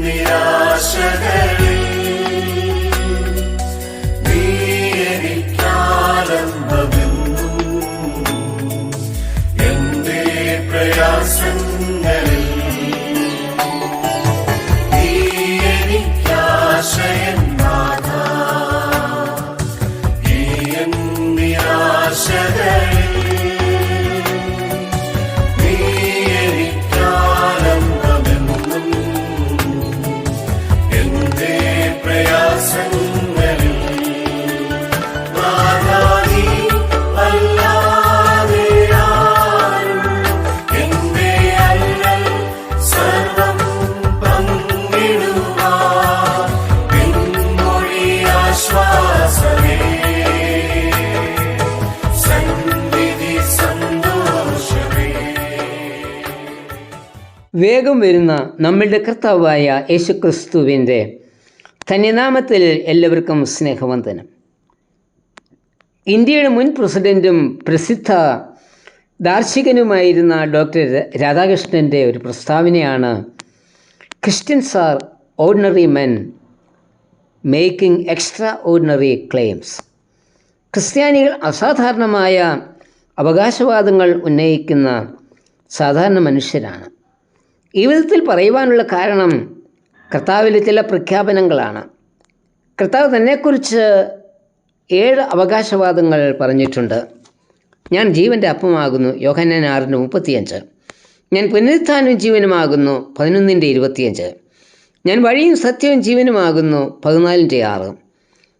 നിരാശകളിൽ നീ എനിക്കാലംബമെന്നും എന്റെ പ്രയാസങ്ങളിൽ നീ എനിക്കാശയൻ നാഥ. ഈ എൻ നിരാശകളിൽ വേഗം വരുന്ന നമ്മളുടെ കർത്താവായ യേശുക്രിസ്തുവിൻ്റെ ധന്യനാമത്തിൽ എല്ലാവർക്കും സ്നേഹവന്ദനം. ഇന്ത്യയുടെ മുൻ പ്രസിഡൻറ്റും പ്രസിദ്ധ ദാർശനികനുമായിരുന്ന ഡോക്ടർ രാധാകൃഷ്ണൻ്റെ ഒരു പ്രസ്താവനയാണ് Christians R ordinary men making extra ordinary claims. ക്രിസ്ത്യാനികൾ അസാധാരണമായ അവകാശവാദങ്ങൾ ഉന്നയിക്കുന്ന സാധാരണ മനുഷ്യരാണ്. ഈ വിധത്തിൽ പറയുവാനുള്ള കാരണം കർത്താവിലെ ചില പ്രഖ്യാപനങ്ങളാണ്. കർത്താവ് തന്നെക്കുറിച്ച് 7 അവകാശവാദങ്ങൾ പറഞ്ഞിട്ടുണ്ട്. ഞാൻ ജീവൻ്റെ അപ്പമാകുന്നു, യോഹന്നാൻ 6:35. ഞാൻ പുനരുത്ഥാനവും ജീവനുമാകുന്നു, 11:25. ഞാൻ വഴിയും സത്യവും ജീവനുമാകുന്നു, 14:6.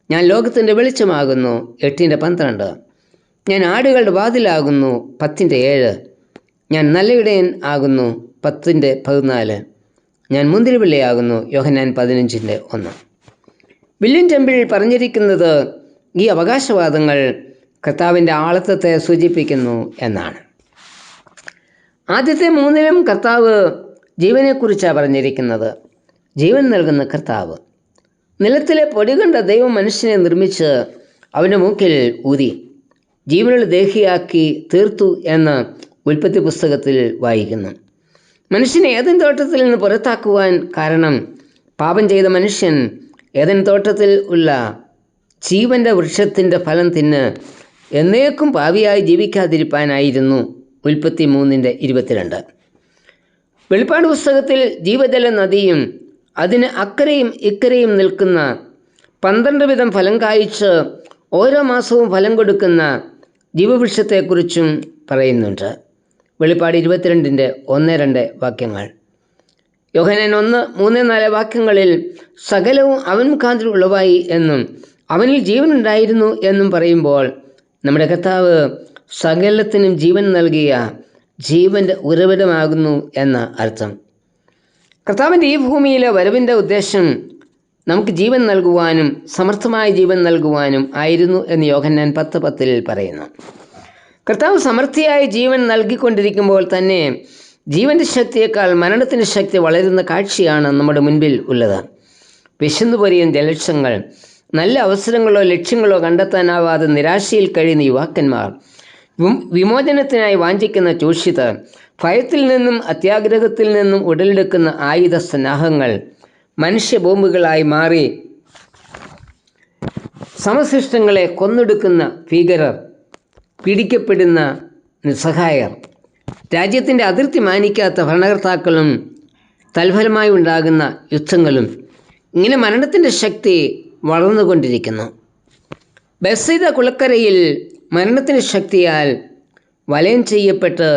ഞാൻ ലോകത്തിൻ്റെ വെളിച്ചമാകുന്നു, 8:12. ഞാൻ ആടുകളുടെ വാതിലാകുന്നു, 10:7. ഞാൻ നല്ലയിടയൻ ആകുന്നു, 10:14. ഞാൻ മുന്തിരിവള്ളിയാകുന്നു, യോഹന്നാൻ 15:1. വില്യം ടെമ്പിൾ പറഞ്ഞിരിക്കുന്നത് ഈ അവകാശവാദങ്ങൾ കർത്താവിൻ്റെ ആളത്വത്തെ സൂചിപ്പിക്കുന്നു എന്നാണ്. ആദ്യത്തെ 3 കർത്താവ് ജീവനെക്കുറിച്ചാണ് പറഞ്ഞിരിക്കുന്നത്. ജീവൻ നൽകുന്ന കർത്താവ്. നിലത്തിലെ പൊടി കൊണ്ട് ദൈവം മനുഷ്യനെ നിർമ്മിച്ച് അവൻ്റെ മൂക്കിൽ ഊതി ജീവനുള്ള ദേഹിയാക്കി തീർത്തു എന്ന് ഉൽപ്പത്തി പുസ്തകത്തിൽ വായിക്കുന്നു. മനുഷ്യനെ ഏദൻ തോട്ടത്തിൽ നിന്ന് പുറത്താക്കുവാൻ കാരണം പാപം ചെയ്ത മനുഷ്യൻ ഏദൻ തോട്ടത്തിൽ ഉള്ള ജീവൻ്റെ വൃക്ഷത്തിൻ്റെ ഫലം തിന്ന് എന്നേക്കും പാപിയായി ജീവിക്കാതിരിക്കാനായിരുന്നു. ഉൽപ്പത്തി 3:22. വെളിപ്പാട് പുസ്തകത്തിൽ ജീവജല നദിയും അതിന് അക്കരയും ഇക്കരയും നിൽക്കുന്ന 12 വിധം ഫലം കായ്ച്ച് ഓരോ മാസവും ഫലം കൊടുക്കുന്ന ജീവവൃക്ഷത്തെക്കുറിച്ചും പറയുന്നുണ്ട്. വെളിപ്പാട് 22:1-2 വാക്യങ്ങൾ. യോഹന്നാൻ 1:3-4 വാക്യങ്ങളിൽ സകലവും അവൻ മുഖാന്തരം ഉളവായി എന്നും അവനിൽ ജീവനുണ്ടായിരുന്നു എന്നും പറയുമ്പോൾ നമ്മുടെ കർത്താവ് സകലത്തിനും ജീവൻ നൽകിയ ജീവൻ്റെ ഉറവിടമാകുന്നു എന്ന അർത്ഥം. കർത്താവിൻ്റെ ഈ ഭൂമിയിലെ വരവിൻ്റെ ഉദ്ദേശം നമുക്ക് ജീവൻ നൽകുവാനും സമർത്ഥമായ ജീവൻ നൽകുവാനും ആയിരുന്നു എന്ന് യോഹന്നാൻ 10:10 പറയുന്നു. കർത്താവ് സമൃദ്ധിയായ ജീവൻ നൽകിക്കൊണ്ടിരിക്കുമ്പോൾ തന്നെ ജീവൻ്റെ ശക്തിയേക്കാൾ മരണത്തിൻ്റെ ശക്തി വളരുന്ന കാഴ്ചയാണ് നമ്മുടെ മുൻപിൽ ഉള്ളത്. വിശന്നുപൊരിയും ജലക്ഷങ്ങൾ, നല്ല അവസരങ്ങളോ ലക്ഷ്യങ്ങളോ കണ്ടെത്താനാവാതെ നിരാശയിൽ കഴിയുന്ന യുവാക്കന്മാർ, വിമോചനത്തിനായി വാഞ്ചിക്കുന്ന ചൂഷിതർ, ഭയത്തിൽ നിന്നും അത്യാഗ്രഹത്തിൽ നിന്നും ഉടലെടുക്കുന്ന ആയുധ സന്നാഹങ്ങൾ മനുഷ്യ ബോംബുകളായി മാറി സമശിഷ്ടങ്ങളെ കൊന്നൊടുക്കുന്ന ഭീകരർ, പീഡിക്കപ്പെടുന്ന നിസ്സഹായർ, രാജ്യത്തിൻ്റെ അതിർത്തി മാനിക്കാത്ത ഭരണകർത്താക്കളും തൽഫലമായി ഉണ്ടാകുന്ന യുദ്ധങ്ങളും, ഇങ്ങനെ മരണത്തിൻ്റെ ശക്തി വളർന്നുകൊണ്ടിരിക്കുന്നു. ബെത്സയിദ കുളക്കരയിൽ മരണത്തിൻ്റെ ശക്തിയാൽ വലയം ചെയ്യപ്പെട്ട്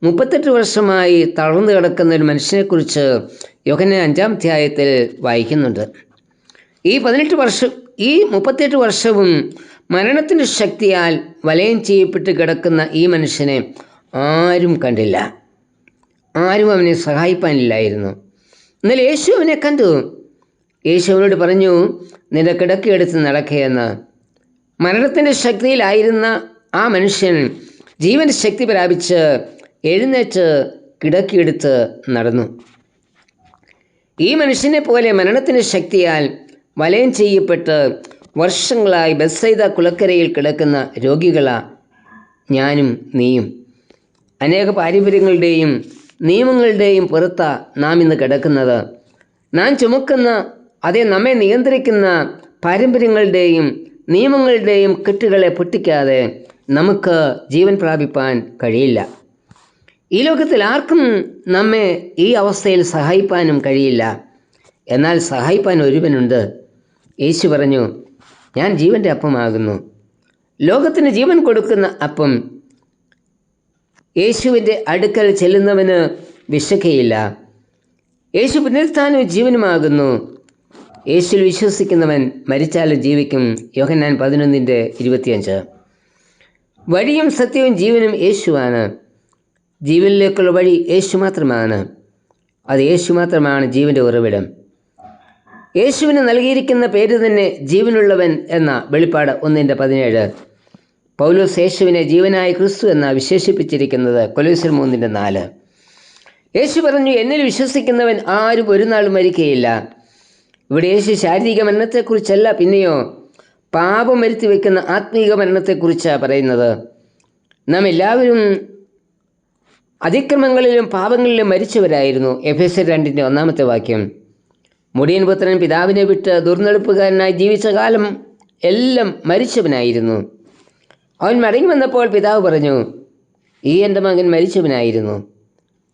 38 വർഷമായി തളർന്നു കിടക്കുന്ന ഒരു മനുഷ്യനെക്കുറിച്ച് യോഹന്നാൻ 5-ാം അധ്യായത്തിൽ വായിക്കുന്നുണ്ട്. ഈ 38 വർഷവും മരണത്തിൻ്റെ ശക്തിയാൽ വലയം ചെയ്യപ്പെട്ട് കിടക്കുന്ന ഈ മനുഷ്യനെ ആരും കണ്ടില്ല. ആരും അവനെ സഹായിപ്പാനില്ലായിരുന്നു. എന്നാൽ യേശു അവനെ കണ്ടു. യേശു അവനോട് പറഞ്ഞു, നിന്റെ കിടക്കയെടുത്ത് നടക്കുകയെന്ന്. മരണത്തിൻ്റെ ശക്തിയിലായിരുന്ന ആ മനുഷ്യൻ ജീവൻ്റെ ശക്തി പ്രാപിച്ച് എഴുന്നേറ്റ് കിടക്കയെടുത്ത് നടന്നു. ഈ മനുഷ്യനെ പോലെ മരണത്തിൻ്റെ ശക്തിയാൽ വലയം ചെയ്യപ്പെട്ട് വർഷങ്ങളായി ബെത്സയിദ കുളക്കരയിൽ കിടക്കുന്ന രോഗികളാ ഞാനും നീയും. അനേക പാരമ്പര്യങ്ങളുടെയും നിയമങ്ങളുടെയും പുറത്താ നാം ഇന്ന് കിടക്കുന്നത്. നാം ചുമക്കുന്ന അതേ നമ്മെ നിയന്ത്രിക്കുന്ന പാരമ്പര്യങ്ങളുടെയും നിയമങ്ങളുടെയും കെട്ടുകളെ പൊട്ടിക്കാതെ നമുക്ക് ജീവൻ പ്രാപിപ്പാൻ കഴിയില്ല. ഈ ലോകത്തിൽ ആർക്കും നമ്മെ ഈ അവസ്ഥയിൽ സഹായിപ്പാനും കഴിയില്ല. എന്നാൽ സഹായിപ്പാൻ ഒരുവനുണ്ട്. യേശു പറഞ്ഞു, ഞാൻ ജീവൻ്റെ അപ്പമാകുന്നു. ലോകത്തിന് ജീവൻ കൊടുക്കുന്ന അപ്പം. യേശുവിൻ്റെ അടുക്കൽ ചെല്ലുന്നവന് വിശക്കുകയില്ല. യേശു പുനരുത്ഥാനവും ജീവനുമാകുന്നു. യേശുവിൽ വിശ്വസിക്കുന്നവൻ മരിച്ചാലും ജീവിക്കും. യോഹന്നാൻ 11:25. വഴിയും സത്യവും ജീവനും യേശുവാണ്. ജീവനിലേക്കുള്ള വഴി യേശു മാത്രമാണ്. അത് യേശു മാത്രമാണ് ജീവൻ്റെ ഉറവിടം. യേശുവിന് നൽകിയിരിക്കുന്ന പേര് തന്നെ ജീവനുള്ളവൻ എന്ന വെളിപ്പാട് 1:17. പൗലോസ് യേശുവിനെ ജീവനായ ക്രിസ്തു എന്ന വിശേഷിപ്പിച്ചിരിക്കുന്നത് കൊലോസ്യർ 3:4. യേശു പറഞ്ഞു, എന്നിൽ വിശ്വസിക്കുന്നവൻ ആരും ഒരു നാളും മരിക്കുകയില്ല. ഇവിടെ യേശു ശാരീരിക മരണത്തെക്കുറിച്ചല്ല, പിന്നെയോ പാപം വരുത്തി വയ്ക്കുന്ന ആത്മീക മരണത്തെക്കുറിച്ചാണ് പറയുന്നത്. നാം എല്ലാവരും അതിക്രമങ്ങളിലും പാപങ്ങളിലും മരിച്ചവരായിരുന്നു. എഫേസ്യർ 2:1 മുടിയൻ പുത്രൻ പിതാവിനെ വിട്ട് ദുർനടപ്പുകാരനായി ജീവിച്ച കാലം എല്ലാം മരിച്ചവനായിരുന്നു. അവൻ മടങ്ങി വന്നപ്പോൾ പിതാവ് പറഞ്ഞു, ഈ എൻ്റെ മകൻ മരിച്ചവനായിരുന്നു,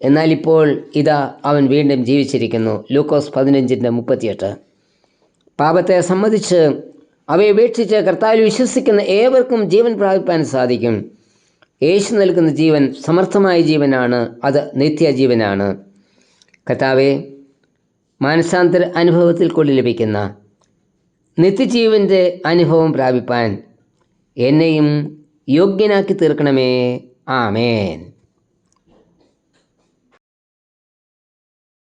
എന്നാൽ ഇപ്പോൾ ഇതാ അവൻ വീണ്ടും ജീവിച്ചിരിക്കുന്നു. ലൂക്കോസ് 15:38. പാപത്തെ സമ്മതിച്ച് അവയെ ഉപേക്ഷിച്ച് കർത്താവിൽ വിശ്വസിക്കുന്ന ഏവർക്കും ജീവൻ പ്രാപിപ്പാൻ സാധിക്കും. യേശു നൽകുന്ന ജീവൻ സമർത്ഥമായ ജീവനാണ്. അത് നിത്യജീവനാണ്. കർത്താവേ, മാനസാന്തര അനുഭവത്തിൽ കൂടി ലഭിക്കുന്ന നിത്യജീവൻ്റെ അനുഭവം പ്രാപിപ്പാൻ എന്നെയും യോഗ്യനാക്കി തീർക്കണമേ. ആമേൻ.